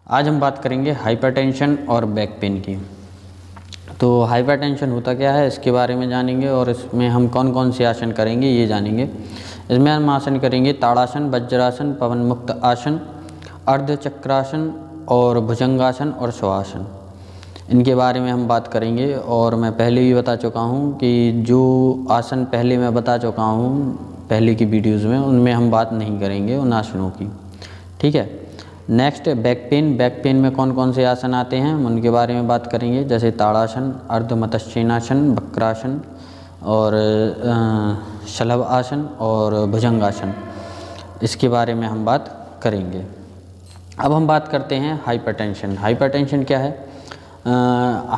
आज हम बात करेंगे हाइपरटेंशन और बैक पेन की। तो हाइपरटेंशन होता क्या है इसके बारे में जानेंगे और इसमें हम कौन कौन से आसन करेंगे ये जानेंगे। इसमें हम आसन करेंगे ताड़ासन, वज्रासन, पवन मुक्त आसन, अर्धचक्रासन और भुजंगासन और शवासन। इनके बारे में हम बात करेंगे और मैं पहले ही बता चुका हूँ कि जो आसन पहले मैं बता चुका हूँ पहले की वीडियोज़ में, उनमें हम बात नहीं करेंगे उन आसनों की। ठीक है। Next back pain. Back pain में कौन कौन से आसन आते हैं हम उनके बारे में बात करेंगे, जैसे ताड़ासन, अर्धमतस्येनासन, वक्रासन और शलभ आसन और भुजंगासन। इसके बारे में हम बात करेंगे। अब हम बात करते हैं हाइपरटेंशन। हाइपरटेंशन क्या है?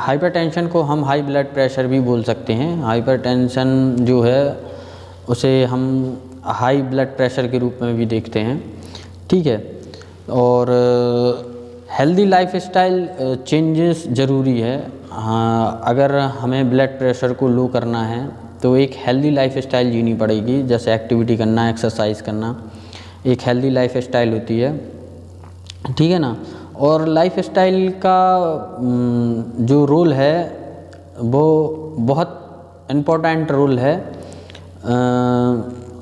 हाइपरटेंशन को हम हाई ब्लड प्रेशर भी बोल सकते हैं। हाइपरटेंशन जो है उसे हम हाई ब्लड प्रेशर के रूप में भी देखते हैं। ठीक है। और हेल्दी लाइफस्टाइल चेंजेस ज़रूरी है। हाँ, अगर हमें ब्लड प्रेशर को लो करना है तो एक हेल्दी लाइफस्टाइल जीनी पड़ेगी, जैसे एक्टिविटी करना, एक्सरसाइज करना, एक हेल्दी लाइफस्टाइल होती है। ठीक है ना। और लाइफस्टाइल का जो रोल है वो बहुत इम्पोर्टेंट रोल है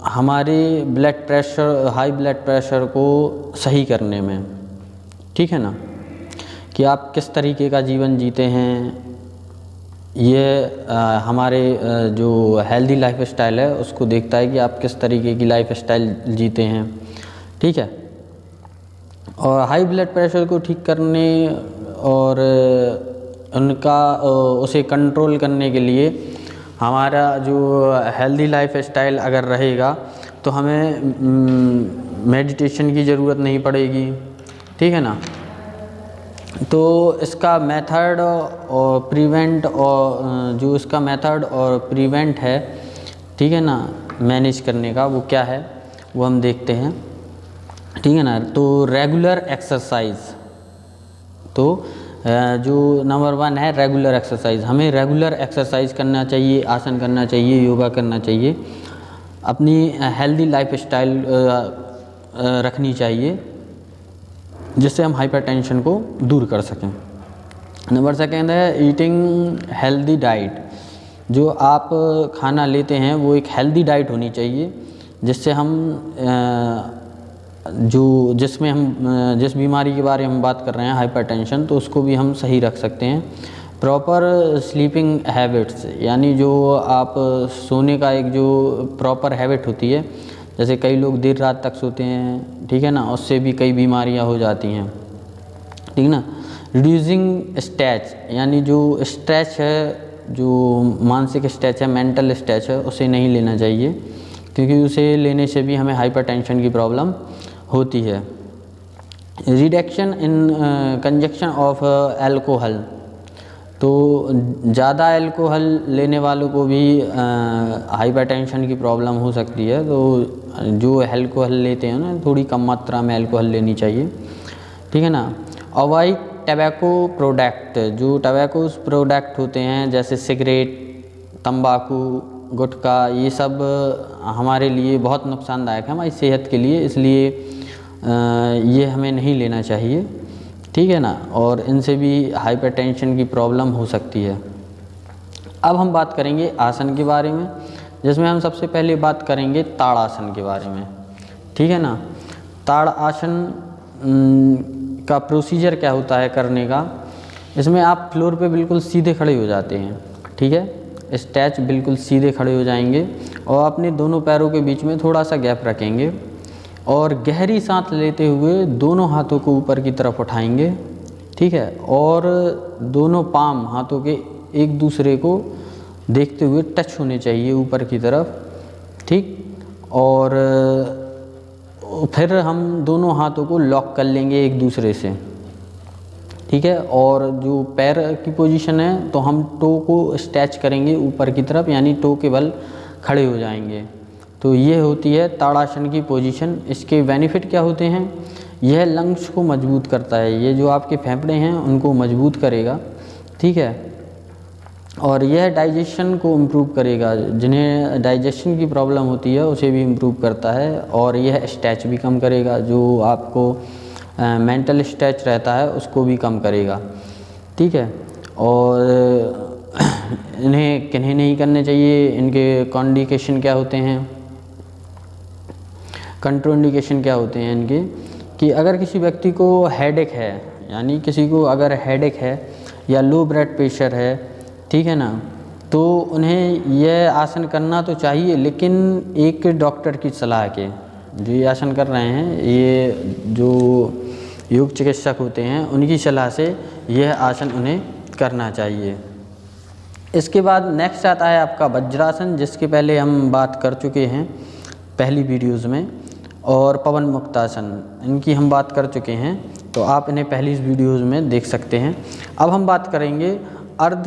हमारे blood pressure, high blood pressure को सही करने में। ठीक है ना, कि आप किस तरीके का जीवन जीते हैं, ये हमारे जो हेल्दी लाइफस्टाइल है उसको देखता है कि आप किस तरीके की लाइफस्टाइल जीते हैं। ठीक है। और हाई ब्लड प्रेशर को ठीक करने और उसे कंट्रोल करने के लिए हमारा जो हेल्दी लाइफस्टाइल अगर रहेगा तो हमें मेडिटेशन की ज़रूरत नहीं पड़ेगी। ठीक है ना। तो इसका मेथड और प्रिवेंट और जो इसका मेथड और प्रिवेंट है, ठीक है ना, मैनेज करने का, वो क्या है वो हम देखते हैं। ठीक है ना। तो रेगुलर एक्सरसाइज, तो जो नंबर 1 है रेगुलर एक्सरसाइज। हमें रेगुलर एक्सरसाइज करना चाहिए, आसन करना चाहिए, योगा करना चाहिए, अपनी हेल्दी लाइफस्टाइल रखनी चाहिए जिससे हम हाइपरटेंशन को दूर कर सकें। नंबर 2 है ईटिंग हेल्दी डाइट। जो आप खाना लेते हैं वो एक हेल्दी डाइट होनी चाहिए, जिससे हम जिसमें हम जिस बीमारी के बारे में हम बात कर रहे हैं हाइपरटेंशन, तो उसको भी हम सही रख सकते हैं। प्रॉपर स्लीपिंग हैबिट्स, यानी जो आप सोने का एक जो प्रॉपर हैबिट होती है, जैसे कई लोग देर रात तक सोते हैं, ठीक है ना, उससे भी कई बीमारियां हो जाती हैं। ठीक ना। रिड्यूसिंग स्ट्रेस, यानी जो स्ट्रेस है, जो मानसिक स्ट्रेस है, मेंटल स्ट्रेस है, उसे नहीं लेना चाहिए, क्योंकि उसे लेने से भी हमें हाइपरटेंशन की प्रॉब्लम होती है। Reduction in conjunction of alcohol, तो ज़्यादा अल्कोहल लेने वालों को भी हाइपरटेंशन की प्रॉब्लम हो सकती है। तो जो अल्कोहल लेते हैं ना, थोड़ी कम मात्रा में अल्कोहल लेनी चाहिए। ठीक है ना। अवॉइड टबैको प्रोडक्ट, जो टबैको प्रोडक्ट होते हैं जैसे सिगरेट, तंबाकू, गुटखा, ये सब हमारे लिए बहुत नुकसानदायक है हमारी सेहत के लिए, इसलिए ये हमें नहीं लेना चाहिए। ठीक है ना। और इनसे भी हाइपरटेंशन की प्रॉब्लम हो सकती है। अब हम बात करेंगे आसन के बारे में, जिसमें हम सबसे पहले बात करेंगे ताड़ासन के बारे में। ठीक है ना। ताड़ आसन का प्रोसीजर क्या होता है करने का? इसमें आप फ्लोर पे बिल्कुल सीधे खड़े हो जाते हैं। ठीक है। स्ट्रेच बिल्कुल सीधे खड़े हो जाएंगे और अपने दोनों पैरों के बीच में थोड़ा सा गैप रखेंगे और गहरी सांस लेते हुए दोनों हाथों को ऊपर की तरफ उठाएंगे। ठीक है। और दोनों पाम हाथों के एक दूसरे को देखते हुए टच होने चाहिए ऊपर की तरफ। ठीक। और फिर हम दोनों हाथों को लॉक कर लेंगे एक दूसरे से। ठीक है। और जो पैर की पोजीशन है, तो हम टो को स्ट्रेच करेंगे ऊपर की तरफ, यानी टो के बल खड़े हो जाएंगे। तो ये होती है ताड़ासन की पोजीशन। इसके बेनिफिट क्या होते हैं? यह लंग्स को मजबूत करता है, ये जो आपके फेफड़े हैं उनको मजबूत करेगा। ठीक है। और यह डाइजेशन को इम्प्रूव करेगा, जिन्हें डाइजेशन की प्रॉब्लम होती है उसे भी इम्प्रूव करता है। और यह स्ट्रेच भी कम करेगा, जो आपको मेंटल स्ट्रेच रहता है उसको भी कम करेगा, ठीक है। और इन्हें किन्हें नहीं करने चाहिए, इनके कॉन्डिकेशन क्या होते हैं, कंट्रोइंडिकेशन क्या होते हैं इनके, कि अगर किसी व्यक्ति को हेडेक है, यानी किसी को अगर हेडेक है या लो ब्लड प्रेशर है, ठीक है ना, तो उन्हें यह आसन करना तो चाहिए, लेकिन एक डॉक्टर की सलाह के। जो ये आसन कर रहे हैं ये जो योग चिकित्सक होते हैं उनकी सलाह से यह आसन उन्हें करना चाहिए। इसके बाद नेक्स्ट आता है आपका वज्रासन, जिसके पहले हम बात कर चुके हैं पहली वीडियोज़ में, और पवन मुक्तासन इनकी हम बात कर चुके हैं, तो आप इन्हें पहली वीडियोज़ में देख सकते हैं। अब हम बात करेंगे अर्ध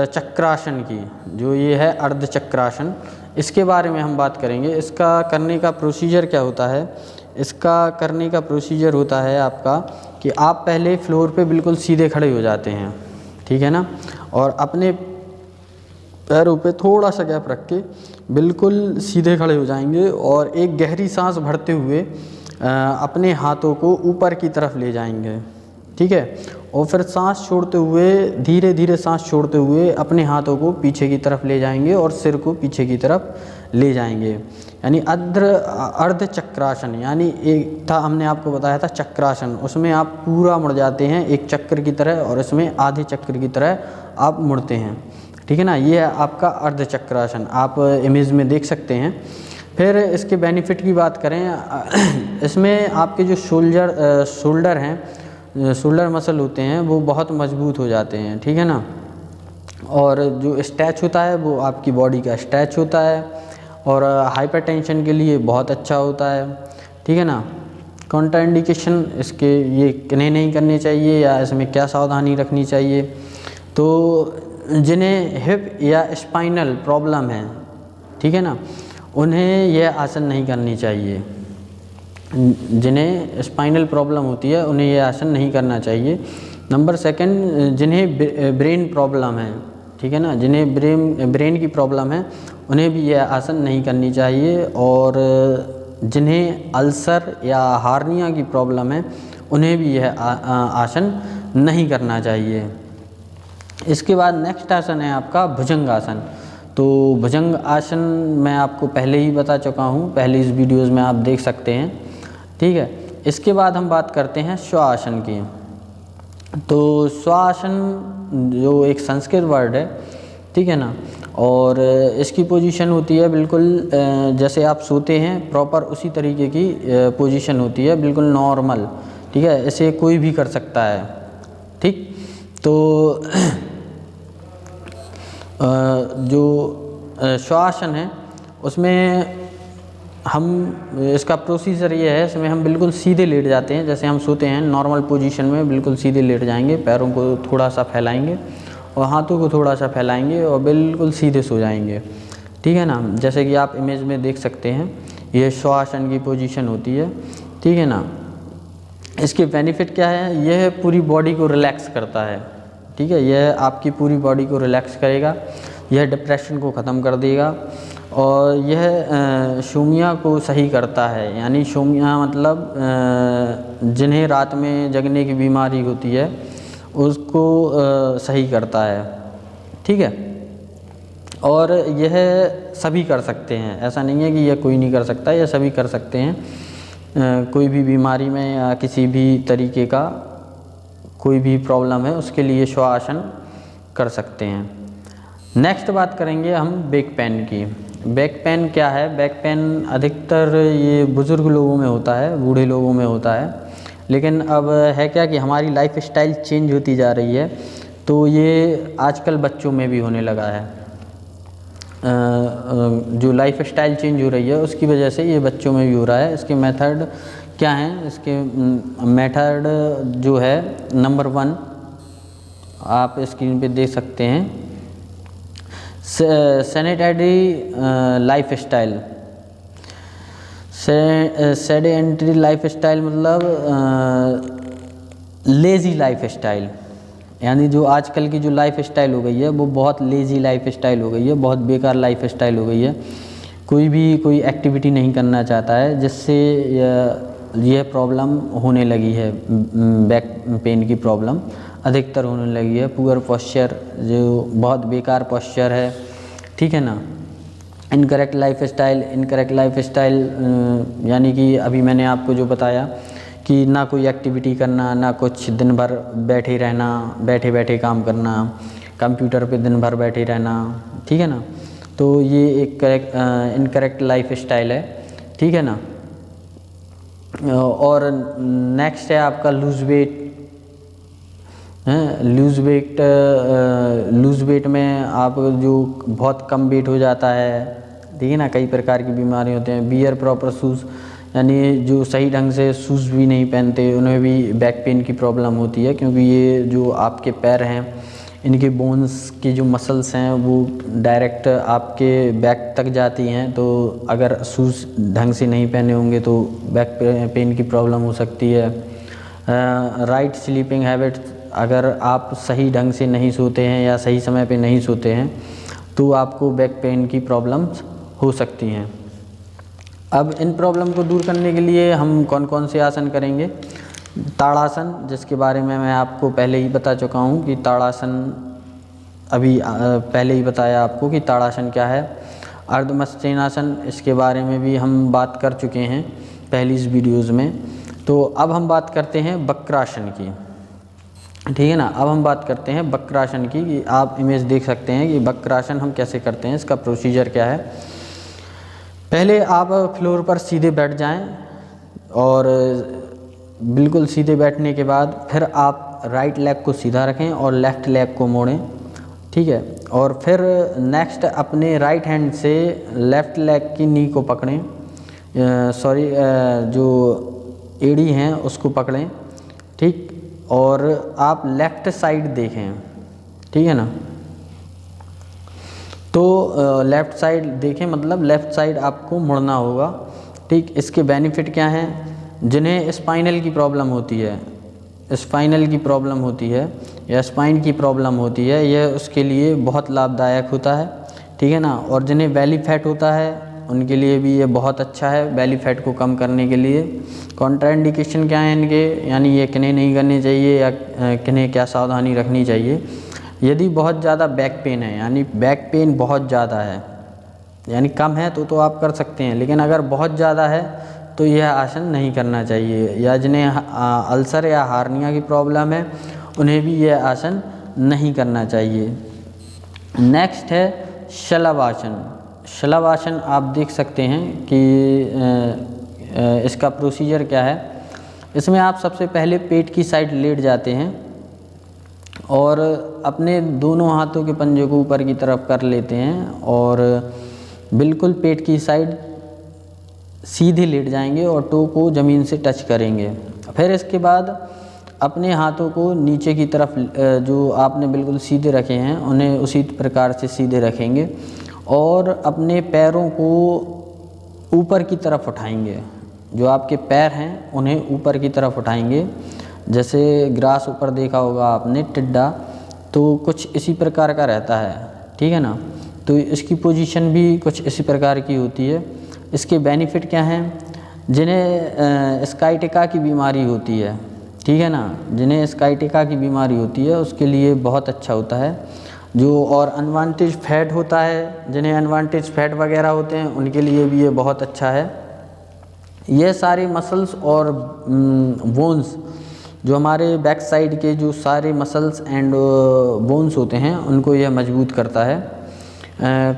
चक्रासन की, जो ये है अर्ध चक्रासन, इसके बारे में हम बात करेंगे। इसका करने का प्रोसीजर क्या होता है, इसका करने का प्रोसीजर होता है आपका कि आप पहले फ्लोर पे बिल्कुल सीधे खड़े हो जाते हैं, ठीक है ना, और अपने पैरों पे थोड़ा सा गैप रख के बिल्कुल सीधे खड़े हो जाएंगे और एक गहरी सांस भरते हुए अपने हाथों को ऊपर की तरफ ले जाएंगे, ठीक है, और फिर सांस छोड़ते हुए धीरे धीरे सांस छोड़ते हुए अपने हाथों को पीछे की तरफ ले जाएंगे और सिर को पीछे की तरफ ले जाएंगे, यानी अर्ध चक्रासन। यानी एक था हमने आपको बताया था चक्रासन, उसमें आप पूरा मुड़ जाते हैं एक चक्र की तरह, और इसमें आधे चक्र की तरह आप मुड़ते हैं, ठीक है ना। ये है आपका अर्ध चक्रासन, आप इमेज में देख सकते हैं। फिर इसके बेनिफिट की बात करें, इसमें आपके जो शोल्डर हैं, शोल्डर मसल होते हैं वो बहुत मजबूत हो जाते हैं, ठीक है ना, और जो स्ट्रेच होता है वो आपकी बॉडी का स्ट्रेच होता है, और हाइपरटेंशन के लिए बहुत अच्छा होता है, ठीक है ना। कॉन्ट्राइंडिकेशन इसके ये किन्हें नहीं करने चाहिए या इसमें क्या सावधानी रखनी चाहिए, तो जिन्हें हिप या स्पाइनल प्रॉब्लम है, ठीक है ना, उन्हें यह आसन नहीं करनी चाहिए। जिन्हें स्पाइनल प्रॉब्लम होती है उन्हें यह आसन नहीं करना चाहिए। नंबर सेकंड, जिन्हें ब्रेन प्रॉब्लम है, ठीक है ना, जिन्हें ब्रेन की प्रॉब्लम है उन्हें भी यह आसन नहीं करनी चाहिए, और जिन्हें अल्सर या हार्निया की प्रॉब्लम है उन्हें भी यह आसन नहीं करना चाहिए। इसके बाद नेक्स्ट आसन है आपका भुजंग आसन। तो भुजंग आसन मैं आपको पहले ही बता चुका हूँ, पहले इस वीडियोज़ में आप देख सकते हैं, ठीक है। इसके बाद हम बात करते हैं श्वासन की। तो श्वासन जो एक संस्कृत वर्ड है, ठीक है ना, और इसकी पोजीशन होती है बिल्कुल जैसे आप सोते हैं प्रॉपर उसी तरीके की पोजीशन होती है, बिल्कुल नॉर्मल, ठीक है, इसे कोई भी कर सकता है, ठीक। तो जो श्वासन है उसमें हम इसका प्रोसीजर ये है, इसमें हम बिल्कुल सीधे लेट जाते हैं, जैसे हम सोते हैं नॉर्मल पोजीशन में बिल्कुल सीधे लेट जाएंगे, पैरों को थोड़ा सा फैलाएंगे और हाथों को थोड़ा सा फैलाएंगे और बिल्कुल सीधे सो जाएंगे, ठीक है ना, जैसे कि आप इमेज में देख सकते हैं। ये श्वासन की पोजीशन होती है, ठीक है ना। इसके बेनिफिट क्या है, यह पूरी बॉडी को रिलैक्स करता है, ठीक है, यह आपकी पूरी बॉडी को रिलैक्स करेगा, यह डिप्रेशन को ख़त्म कर देगा, और यह शून्य को सही करता है। यानी शून्य मतलब जिन्हें रात में जगने की बीमारी होती है उसको सही करता है, ठीक है। और यह सभी कर सकते हैं, ऐसा नहीं है कि यह कोई नहीं कर सकता, यह सभी कर सकते हैं। कोई भी बीमारी में या किसी भी तरीके का कोई भी प्रॉब्लम है उसके लिए श्वासन कर सकते हैं। नेक्स्ट बात करेंगे हम बैक पेन की। बैक पेन क्या है, बैक पेन अधिकतर ये बुज़ुर्ग लोगों में होता है, बूढ़े लोगों में होता है, लेकिन अब है क्या कि हमारी लाइफ स्टाइल चेंज होती जा रही है, तो ये आजकल बच्चों में भी होने लगा है। जो लाइफ स्टाइल चेंज हो रही है उसकी वजह से ये बच्चों में भी हो रहा है। इसके मेथड क्या हैं, इसके मेथड जो है नंबर 1 आप स्क्रीन पे देख सकते हैं, sanitary life style. Sedentary life style मतलब लेज़ी लाइफ स्टाइल, यानी जो आजकल की जो लाइफ स्टाइल हो गई है वो बहुत लेज़ी लाइफ स्टाइल हो गई है, बहुत बेकार लाइफ स्टाइल हो गई है। कोई एक्टिविटी नहीं करना चाहता है, जिससे यह प्रॉब्लम होने लगी है, बैक पेन की प्रॉब्लम अधिकतर होने लगी है। पुअर पोस्चर, जो बहुत बेकार पोस्चर है, ठीक है ना। इनकरेक्ट लाइफ स्टाइल यानी कि अभी मैंने आपको जो बताया कि ना कोई एक्टिविटी करना, ना कुछ, दिन भर बैठे रहना, बैठे बैठे काम करना, कंप्यूटर पे दिन भर बैठे रहना, ठीक है ना। तो ये एक इनकरेक्ट लाइफ स्टाइल है, ठीक है ना। और नेक्स्ट है आपका लूज़ वेट में आप जो बहुत कम वेट हो जाता है, ठीक है ना। कई प्रकार की बीमारी होते हैं। वियर प्रॉपर शूज़, यानी जो सही ढंग से शूज़ भी नहीं पहनते, उन्हें भी बैक पेन की प्रॉब्लम होती है, क्योंकि ये जो आपके पैर हैं, इनके बोन्स की जो मसल्स हैं वो डायरेक्ट आपके बैक तक जाती हैं। तो अगर शूज़ ढंग से नहीं पहने होंगे तो बैक पेन की प्रॉब्लम हो सकती है। राइट स्लीपिंग हैबिट्स, अगर आप सही ढंग से नहीं सोते हैं या सही समय पे नहीं सोते हैं तो आपको बैक पेन की प्रॉब्लम्स हो सकती हैं। अब इन प्रॉब्लम को दूर करने के लिए हम कौन कौन से आसन करेंगे? ताड़ासन, जिसके बारे में मैं आपको पहले ही बता चुका हूँ कि ताड़ासन, अभी पहले ही बताया आपको कि ताड़ासन क्या है। अर्धमस्तकासन, इसके बारे में भी हम बात कर चुके हैं पहली इस वीडियोज़ में। तो अब हम बात करते हैं वक्रासन की, ठीक है ना। अब हम बात करते हैं वक्रासन की, कि आप इमेज देख सकते हैं कि वक्रासन हम कैसे करते हैं, इसका प्रोसीजर क्या है। पहले आप फ्लोर पर सीधे बैठ जाएं और बिल्कुल सीधे बैठने के बाद फिर आप राइट लेग को सीधा रखें और लेफ़्ट लेग को मोड़ें, ठीक है। और फिर नेक्स्ट अपने राइट हैंड से लेफ़्ट लेग की नी को पकड़ें, जो एड़ी हैं उसको पकड़ें, ठीक। और आप लेफ़्ट साइड देखें, ठीक है ना। तो लेफ़्ट साइड देखें, मतलब लेफ़्ट साइड आपको मुड़ना होगा, ठीक। इसके बेनिफिट क्या हैं? जिन्हें स्पाइनल की प्रॉब्लम होती है, स्पाइनल की प्रॉब्लम होती है या स्पाइन की प्रॉब्लम होती है, यह उसके लिए बहुत लाभदायक होता है, ठीक है ना। और जिन्हें बेली फैट होता है उनके लिए भी ये बहुत अच्छा है, बेली फैट को कम करने के लिए। कॉन्ट्राइंडिकेशन क्या है इनके, यानी ये किन्हें नहीं करने चाहिए या किन्हें क्या सावधानी रखनी चाहिए? यदि बहुत ज़्यादा बैक पेन है, यानी बैक पेन बहुत ज़्यादा है, यानी कम है तो आप कर सकते हैं, लेकिन अगर बहुत ज़्यादा है तो यह आसन नहीं करना चाहिए। या जिन्हें अल्सर या हार्निया की प्रॉब्लम है उन्हें भी यह आसन नहीं करना चाहिए। नेक्स्ट है शलभासन। शलभासन आप देख सकते हैं कि इसका प्रोसीजर क्या है। इसमें आप सबसे पहले पेट की साइड लेट जाते हैं और अपने दोनों हाथों के पंजे को ऊपर की तरफ कर लेते हैं और बिल्कुल पेट की साइड सीधे लेट जाएंगे और टो को ज़मीन से टच करेंगे। फिर इसके बाद अपने हाथों को नीचे की तरफ जो आपने बिल्कुल सीधे रखे हैं उन्हें उसी प्रकार से सीधे रखेंगे और अपने पैरों को ऊपर की तरफ उठाएंगे। जो आपके पैर हैं उन्हें ऊपर की तरफ उठाएंगे, जैसे ग्रास ऊपर देखा होगा आपने, टिड्डा, तो कुछ इसी प्रकार का रहता है, ठीक है ना। तो इसकी पोजीशन भी कुछ इसी प्रकार की होती है। इसके बेनिफिट क्या हैं? जिन्हें स्काइटिका की बीमारी होती है, ठीक है ना, जिन्हें स्काइटिका की बीमारी होती है उसके लिए बहुत अच्छा होता है। जो और अनवांटेज फैट होता है, जिन्हें अनवांटेज फैट वगैरह होते हैं उनके लिए भी ये बहुत अच्छा है। ये सारे मसल्स और बोन्स, जो हमारे बैक साइड के जो सारे मसल्स एंड बोन्स होते हैं उनको यह मजबूत करता है।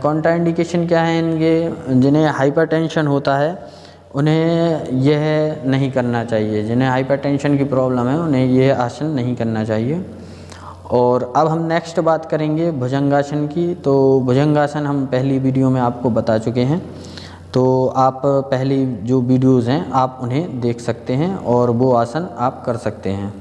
कॉन्ट्राइंडिकेशन क्या है इनके? जिन्हें हाइपरटेंशन होता है उन्हें यह नहीं करना चाहिए। जिन्हें हाइपरटेंशन की प्रॉब्लम है उन्हें यह आसन नहीं करना चाहिए। और अब हम नेक्स्ट बात करेंगे भुजंगासन की। तो भुजंगासन हम पहली वीडियो में आपको बता चुके हैं, तो आप पहली जो वीडियोज़ हैं आप उन्हें देख सकते हैं और वो आसन आप कर सकते हैं।